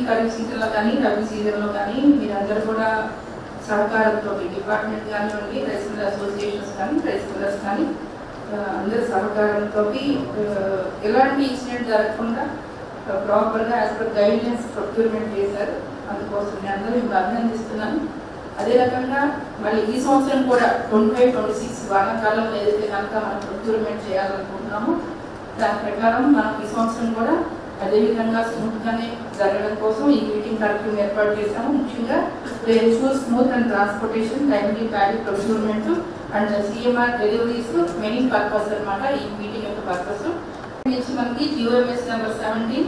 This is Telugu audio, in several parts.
ఖరీఫ్ సీజన్లో కానీ రబీ సీజన్లో కానీ మీరందరూ కూడా సహకారంతో డిపార్ట్మెంట్ కానివ్వండి, రైస్ మిల్లర్ అసోసియేషన్స్ కానీ, రైస్ మిల్లర్స్ కానీ అందరి సహకారంతో ఎలాంటి ఇన్సిడెంట్ జరగకుండా ప్రాపర్గా యాజ్ పర్ గైడ్లైన్స్ ప్రొక్యూర్మెంట్ చేశారు. అందుకోసం నేను అందరూ మిమ్మల్ని అభినందిస్తున్నాను. అదే రకంగా మళ్ళీ ఈ సంవత్సరం కూడా 25-26 వానాకాలంలో ఏదైతే కనుక మనం ప్రొక్యూర్మెంట్ చేయాలనుకుంటున్నామో దాని ప్రకారం మనం ఈ సంవత్సరం కూడా అదేవిధంగా స్మూత్గానే జరగడం కోసం ఈ మీటింగ్ కార్యక్రమం ఏర్పాటు చేశాము. ముఖ్యంగా smooth and transportation, timely paddy procurement and CMR deliveries main purpose అనమాట ఈ మీటింగ్ యొక్క పర్పస్. మనకి GOMS number 17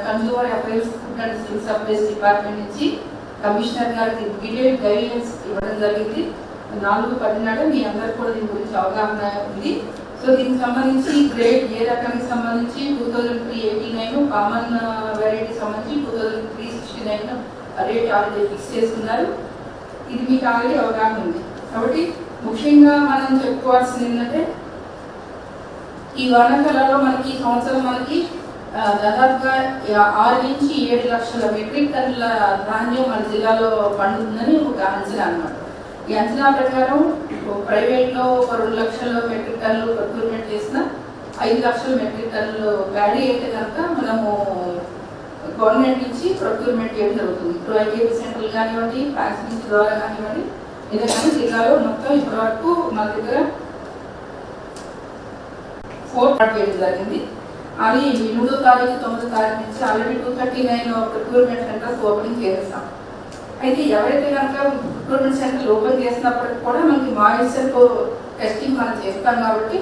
consumer affairs food and civil supplies department నుంచి కమిషనర్ గారికి డీటెయిల్ గైడ్లైన్స్ ఇవ్వడం జరిగింది. 4/10 నాడు మీ అందరికీ కూడా దీని గురించి అవగాహన ఉంది. సో దీనికి సంబంధించి గ్రేడ్ ఏ రకానికి సంబంధించి 2389 కామన్ వెరైటీ సంబంధించి 2369 రేట్ ఆల్రెడీ ఫిక్స్ చేస్తున్నారు. ఇది మీకు ఆల్రెడీ అవగాహన ఉంది. కాబట్టి ముఖ్యంగా మనం చెప్పుకోవాల్సింది ఏంటంటే ఈ వానాకాలంలో మనకి ఈ సంవత్సరం మనకి దాదాపుగా 6 నుంచి 7 లక్షల మెట్రిక్ టన్నుల ధాన్యం మన జిల్లాలో పండుతుందని ఒక అంచనా అన్నమాట. ఈ అంచనా ప్రకారం ప్రైవేట్లో ఒక 2 లక్షల మెట్రిక్ టన్నులు ప్రొక్యూర్మెంట్ చేసిన 5 లక్షల మెట్రిక్ టన్నులు ప్యాడీ అయితే కనుక మనము గవర్నమెంట్ నుంచి ప్రొక్యూర్మెంట్ చేయడం జరుగుతుంది. ఇప్పుడు IKP సెంటర్లు కానివ్వండి, ఫ్యాక్స్ నుంచి ద్వారా కానివ్వండి, ఎందుకంటే జిల్లాలో మొత్తం ఇప్పటివరకు మన దగ్గర 4 చేయడం జరిగింది. అది 8వ తారీఖు 9వ తారీఖు నుంచి ఆల్రెడీ 239 ప్రొక్యూర్మెంట్ సెంటర్స్ ఓపెనింగ్ చేస్తాం. అయితే ఎవరైతే కనుక ప్రొక్యూర్మెంట్ సెంటర్లు ఓపెన్ చేసినప్పటికి కూడా మనకి మాయిశ్చర్ టెస్టింగ్ మనం చేస్తాం కాబట్టి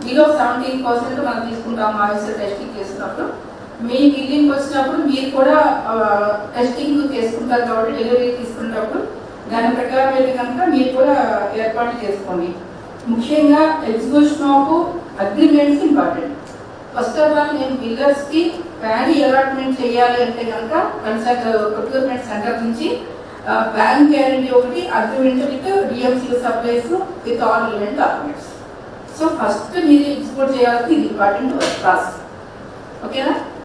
బిలో 17% మనం తీసుకుంటాం. మాయిశ్చర్ టెస్టింగ్ చేసినప్పుడు మీ బిల్లింగ్ వచ్చినప్పుడు మీరు కూడా టెస్టింగ్ చేసుకుంటారు కాబట్టి డెలివరీ తీసుకునేటప్పుడు దాని ప్రకారం అయితే కనుక మీరు కూడా ఏర్పాట్లు చేసుకోండి. ముఖ్యంగా execution of agreements important. First of all నేను బిల్లర్స్కి ప్యాడీ అలాట్మెంట్ చేయాలి అంటే కనుక ప్రొక్యూర్మెంట్ సెంటర్ నుంచి బ్యాంక్ గ్యారంటీ ఒకటి, agreement with DMCL supplies with all relevant documents. So first మీరు ఎగ్జిక్యూట్ చేయాల్సింది ఇది ఇంపార్టెంట్ ప్రాసెస్. ఓకేనా?